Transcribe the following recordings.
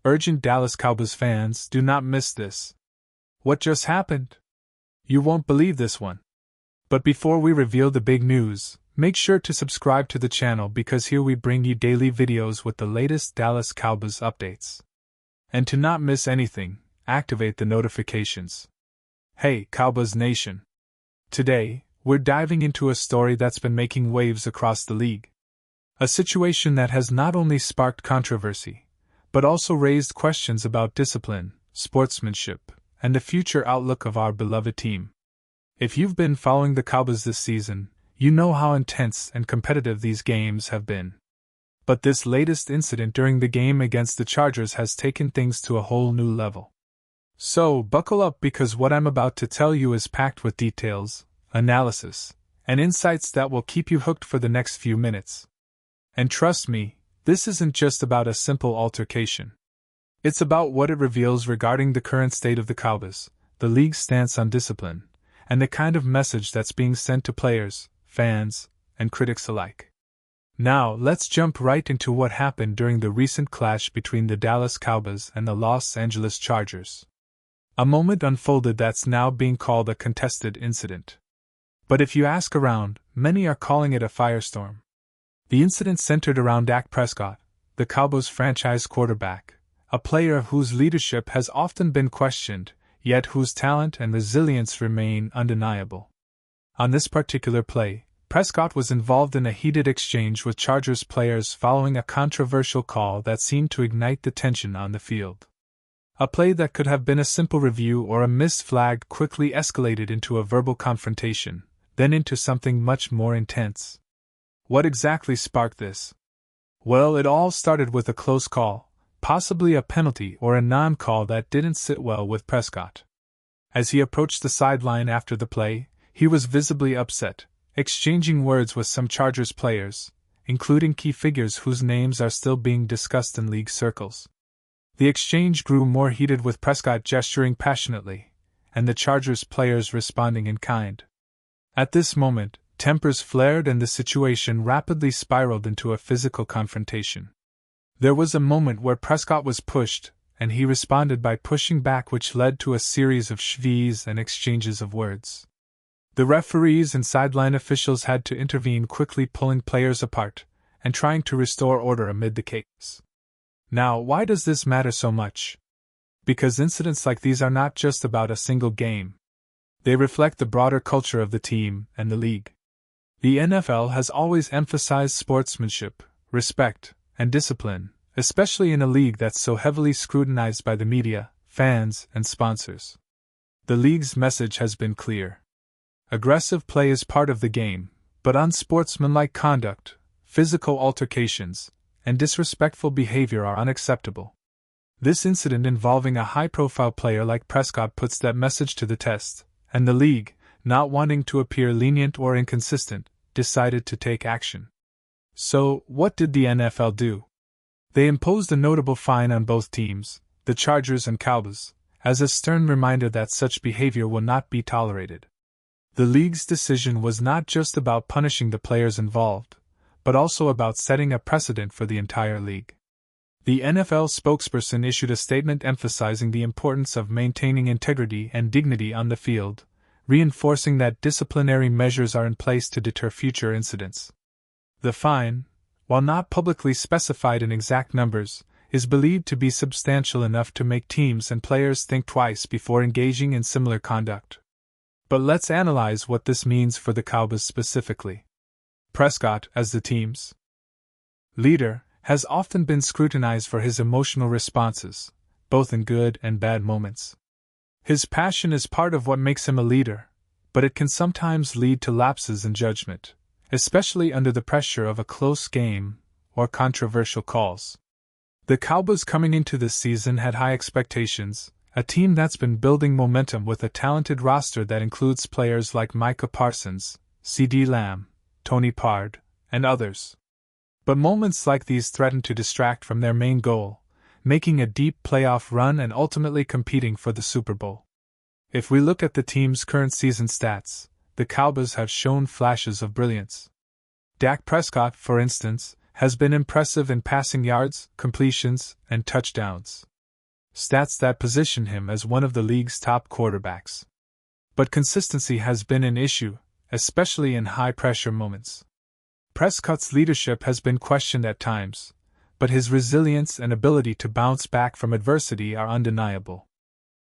Urgent Dallas Cowboys fans, do not miss this. What just happened? You won't believe this one. But before we reveal the big news, make sure to subscribe to the channel because here we bring you daily videos with the latest Dallas Cowboys updates. And to not miss anything, activate the notifications. Hey, Cowboys Nation! Today, we're diving into a story that's been making waves across the league. A situation that has not only sparked controversy, but also raised questions about discipline, sportsmanship, and the future outlook of our beloved team. If you've been following the Cowboys this season, you know how intense and competitive these games have been. But this latest incident during the game against the Chargers has taken things to a whole new level. So, buckle up because what I'm about to tell you is packed with details, analysis, and insights that will keep you hooked for the next few minutes. And trust me, this isn't just about a simple altercation. It's about what it reveals regarding the current state of the Cowboys, the league's stance on discipline, and the kind of message that's being sent to players, fans, and critics alike. Now, let's jump right into what happened during the recent clash between the Dallas Cowboys and the Los Angeles Chargers. A moment unfolded that's now being called a contested incident. But if you ask around, many are calling it a firestorm. The incident centered around Dak Prescott, the Cowboys' franchise quarterback, a player whose leadership has often been questioned, yet whose talent and resilience remain undeniable. On this particular play, Prescott was involved in a heated exchange with Chargers players following a controversial call that seemed to ignite the tension on the field. A play that could have been a simple review or a missed flag quickly escalated into a verbal confrontation, then into something much more intense. What exactly sparked this? Well, it all started with a close call, possibly a penalty or a non-call that didn't sit well with Prescott. As he approached the sideline after the play, he was visibly upset, exchanging words with some Chargers players, including key figures whose names are still being discussed in league circles. The exchange grew more heated with Prescott gesturing passionately, and the Chargers players responding in kind. At this moment, tempers flared and the situation rapidly spiraled into a physical confrontation. There was a moment where Prescott was pushed, and he responded by pushing back, which led to a series of shvees and exchanges of words. The referees and sideline officials had to intervene, quickly pulling players apart and trying to restore order amid the chaos. Now, why does this matter so much? Because incidents like these are not just about a single game. They reflect the broader culture of the team and the league. The NFL has always emphasized sportsmanship, respect, and discipline, especially in a league that's so heavily scrutinized by the media, fans, and sponsors. The league's message has been clear. Aggressive play is part of the game, but unsportsmanlike conduct, physical altercations, and disrespectful behavior are unacceptable. This incident involving a high-profile player like Prescott puts that message to the test, and the league, not wanting to appear lenient or inconsistent, decided to take action. So, what did the NFL do? They imposed a notable fine on both teams, the Chargers and Cowboys, as a stern reminder that such behavior will not be tolerated. The league's decision was not just about punishing the players involved, but also about setting a precedent for the entire league. The NFL spokesperson issued a statement emphasizing the importance of maintaining integrity and dignity on the field, reinforcing that disciplinary measures are in place to deter future incidents. The fine, while not publicly specified in exact numbers, is believed to be substantial enough to make teams and players think twice before engaging in similar conduct. But let's analyze what this means for the Cowboys specifically. Prescott, as the team's leader, has often been scrutinized for his emotional responses, both in good and bad moments. His passion is part of what makes him a leader, but it can sometimes lead to lapses in judgment, especially under the pressure of a close game or controversial calls. The Cowboys coming into this season had high expectations, a team that's been building momentum with a talented roster that includes players like Micah Parsons, CeeDee Lamb, Tony Pollard, and others. But moments like these threaten to distract from their main goal, making a deep playoff run and ultimately competing for the Super Bowl. If we look at the team's current season stats, the Cowboys have shown flashes of brilliance. Dak Prescott, for instance, has been impressive in passing yards, completions, and touchdowns. stats that position him as one of the league's top quarterbacks. But consistency has been an issue, especially in high-pressure moments. Prescott's leadership has been questioned at times, but his resilience and ability to bounce back from adversity are undeniable.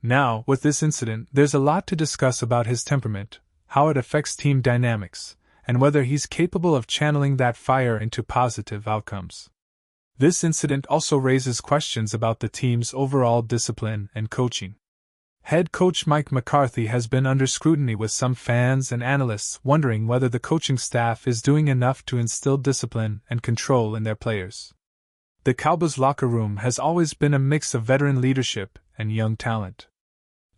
Now, with this incident, there's a lot to discuss about his temperament, how it affects team dynamics, and whether he's capable of channeling that fire into positive outcomes. This incident also raises questions about the team's overall discipline and coaching. Head coach Mike McCarthy has been under scrutiny, with some fans and analysts wondering whether the coaching staff is doing enough to instill discipline and control in their players. The Cowboys locker room has always been a mix of veteran leadership and young talent.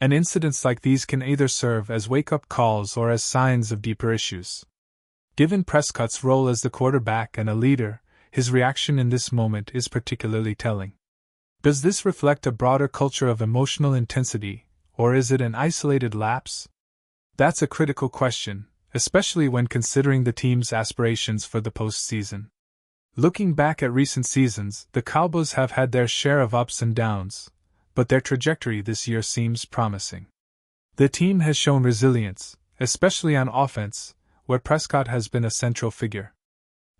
And incidents like these can either serve as wake-up calls or as signs of deeper issues. Given Prescott's role as the quarterback and a leader, his reaction in this moment is particularly telling. Does this reflect a broader culture of emotional intensity, or is it an isolated lapse? That's a critical question, especially when considering the team's aspirations for the postseason. Looking back at recent seasons, the Cowboys have had their share of ups and downs, but their trajectory this year seems promising. The team has shown resilience, especially on offense, where Prescott has been a central figure.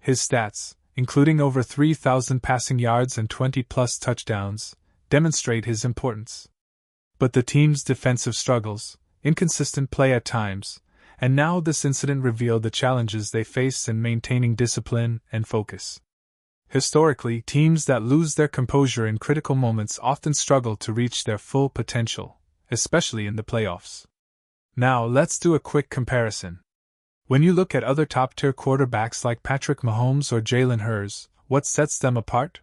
His stats, including over 3,000 passing yards and 20-plus touchdowns, demonstrate his importance. But the team's defensive struggles, inconsistent play at times, and now this incident reveal the challenges they face in maintaining discipline and focus. Historically, teams that lose their composure in critical moments often struggle to reach their full potential, especially in the playoffs. Now let's do a quick comparison. When you look at other top-tier quarterbacks like Patrick Mahomes or Jalen Hurts, what sets them apart?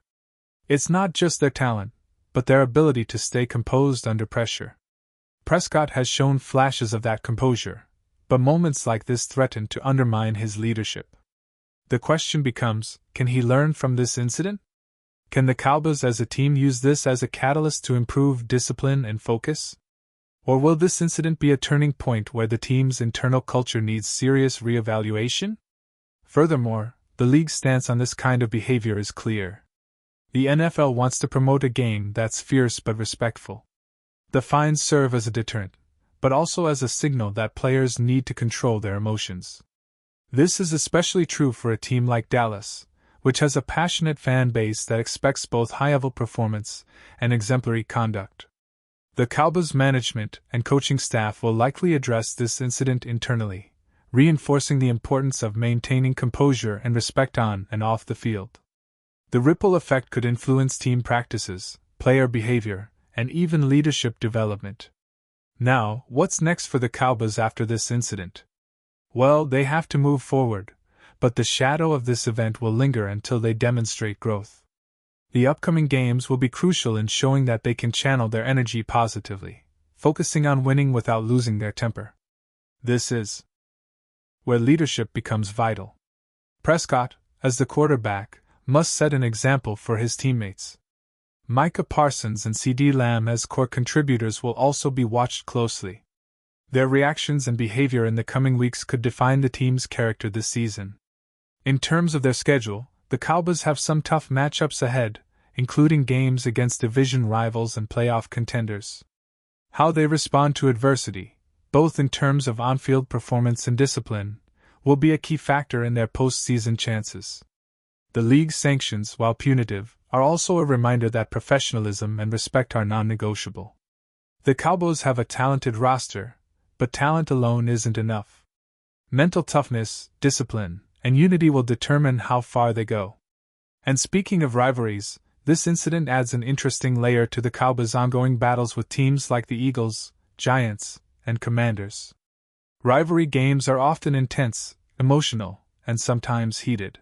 It's not just their talent, but their ability to stay composed under pressure. Prescott has shown flashes of that composure, but moments like this threaten to undermine his leadership. The question becomes, can he learn from this incident? Can the Cowboys as a team use this as a catalyst to improve discipline and focus? Or will this incident be a turning point where the team's internal culture needs serious reevaluation? Furthermore, the league's stance on this kind of behavior is clear. The NFL wants to promote a game that's fierce but respectful. The fines serve as a deterrent, but also as a signal that players need to control their emotions. This is especially true for a team like Dallas, which has a passionate fan base that expects both high-level performance and exemplary conduct. The Cowboys management and coaching staff will likely address this incident internally, reinforcing the importance of maintaining composure and respect on and off the field. The ripple effect could influence team practices, player behavior, and even leadership development. Now, what's next for the Cowboys after this incident? Well, they have to move forward, but the shadow of this event will linger until they demonstrate growth. The upcoming games will be crucial in showing that they can channel their energy positively, focusing on winning without losing their temper. This is where leadership becomes vital. Prescott, as the quarterback, must set an example for his teammates. Micah Parsons and CeeDee Lamb as core contributors will also be watched closely. Their reactions and behavior in the coming weeks could define the team's character this season. In terms of their schedule, the Cowboys have some tough matchups ahead, including games against division rivals and playoff contenders. How they respond to adversity, both in terms of on-field performance and discipline, will be a key factor in their postseason chances. The league's sanctions, while punitive, are also a reminder that professionalism and respect are non-negotiable. The Cowboys have a talented roster, but talent alone isn't enough. Mental toughness, discipline, and unity will determine how far they go. And speaking of rivalries, this incident adds an interesting layer to the Cowboys' ongoing battles with teams like the Eagles, Giants, and Commanders. Rivalry games are often intense, emotional, and sometimes heated.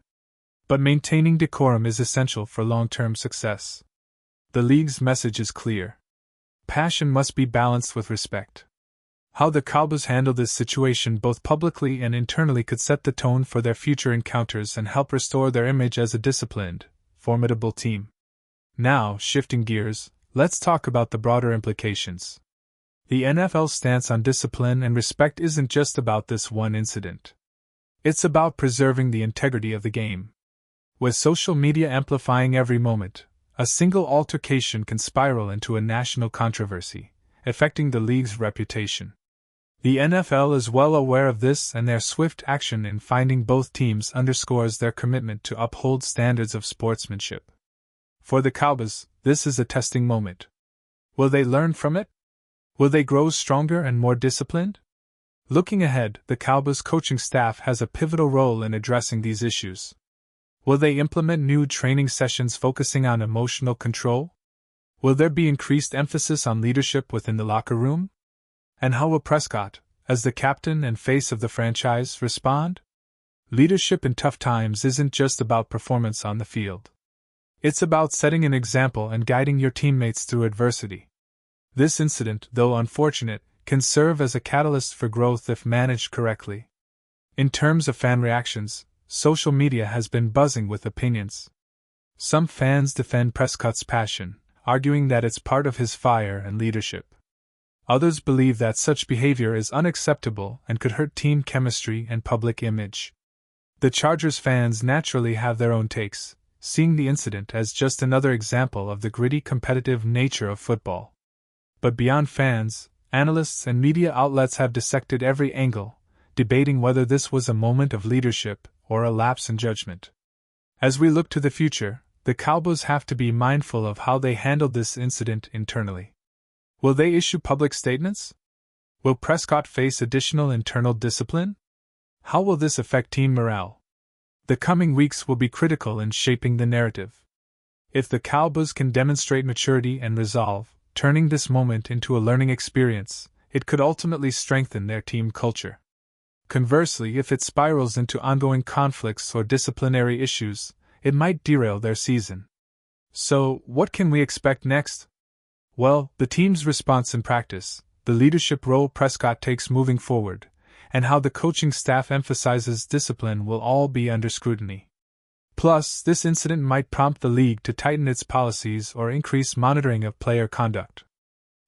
But maintaining decorum is essential for long-term success. The league's message is clear. Passion must be balanced with respect. How the Cowboys handle this situation both publicly and internally could set the tone for their future encounters and help restore their image as a disciplined, formidable team. Now, shifting gears, let's talk about the broader implications. The NFL's stance on discipline and respect isn't just about this one incident. It's about preserving the integrity of the game. With social media amplifying every moment, a single altercation can spiral into a national controversy, affecting the league's reputation. The NFL is well aware of this, and their swift action in finding both teams underscores their commitment to uphold standards of sportsmanship. For the Cowboys, this is a testing moment. Will they learn from it? Will they grow stronger and more disciplined? Looking ahead, the Cowboys coaching staff has a pivotal role in addressing these issues. Will they implement new training sessions focusing on emotional control? Will there be increased emphasis on leadership within the locker room? And how will Prescott, as the captain and face of the franchise, respond? Leadership in tough times isn't just about performance on the field. It's about setting an example and guiding your teammates through adversity. This incident, though unfortunate, can serve as a catalyst for growth if managed correctly. In terms of fan reactions, social media has been buzzing with opinions. Some fans defend Prescott's passion, arguing that it's part of his fire and leadership. Others believe that such behavior is unacceptable and could hurt team chemistry and public image. The Chargers fans naturally have their own takes, seeing the incident as just another example of the gritty competitive nature of football. But beyond fans, analysts and media outlets have dissected every angle, debating whether this was a moment of leadership or a lapse in judgment. As we look to the future, the Cowboys have to be mindful of how they handled this incident internally. Will they issue public statements? Will Prescott face additional internal discipline? How will this affect team morale? The coming weeks will be critical in shaping the narrative. If the Cowboys can demonstrate maturity and resolve, turning this moment into a learning experience, it could ultimately strengthen their team culture. Conversely, if it spirals into ongoing conflicts or disciplinary issues, it might derail their season. So, what can we expect next? Well, the team's response in practice, the leadership role Prescott takes moving forward, and how the coaching staff emphasizes discipline will all be under scrutiny. Plus, this incident might prompt the league to tighten its policies or increase monitoring of player conduct.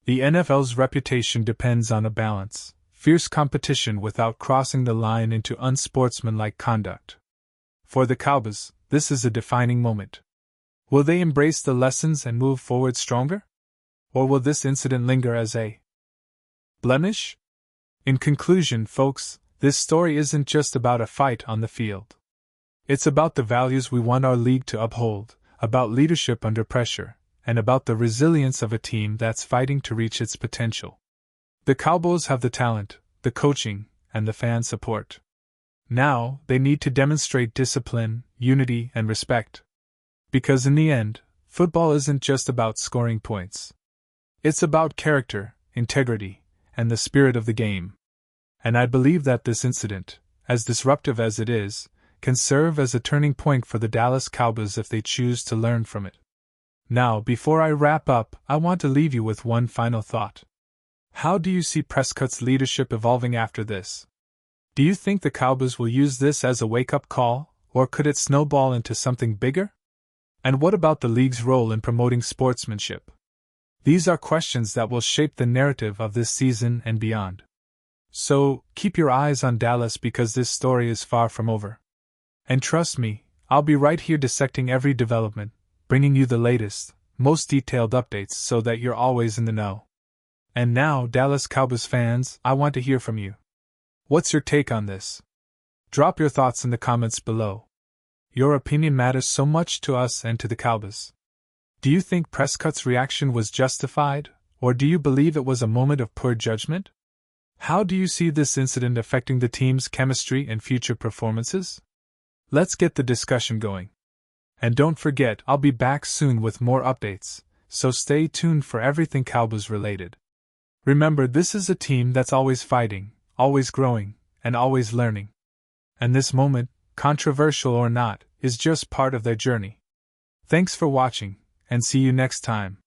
The NFL's reputation depends on a balance, fierce competition without crossing the line into unsportsmanlike conduct. For the Cowboys, this is a defining moment. Will they embrace the lessons and move forward stronger? Or will this incident linger as a blemish? In conclusion, folks, this story isn't just about a fight on the field. It's about the values we want our league to uphold, about leadership under pressure, and about the resilience of a team that's fighting to reach its potential. The Cowboys have the talent, the coaching, and the fan support. Now, they need to demonstrate discipline, unity, and respect. Because in the end, football isn't just about scoring points. It's about character, integrity, and the spirit of the game. And I believe that this incident, as disruptive as it is, can serve as a turning point for the Dallas Cowboys if they choose to learn from it. Now, before I wrap up, I want to leave you with one final thought. How do you see Prescott's leadership evolving after this? Do you think the Cowboys will use this as a wake-up call, or could it snowball into something bigger? And what about the league's role in promoting sportsmanship? These are questions that will shape the narrative of this season and beyond. So, keep your eyes on Dallas because this story is far from over. And trust me, I'll be right here dissecting every development, bringing you the latest, most detailed updates so that you're always in the know. And now, Dallas Cowboys fans, I want to hear from you. What's your take on this? Drop your thoughts in the comments below. Your opinion matters so much to us and to the Cowboys. Do you think Prescott's reaction was justified, or do you believe it was a moment of poor judgment? How do you see this incident affecting the team's chemistry and future performances? Let's get the discussion going. And don't forget, I'll be back soon with more updates, so stay tuned for everything Cowboys related. Remember, this is a team that's always fighting, always growing, and always learning. And this moment, controversial or not, is just part of their journey. Thanks for watching, and see you next time.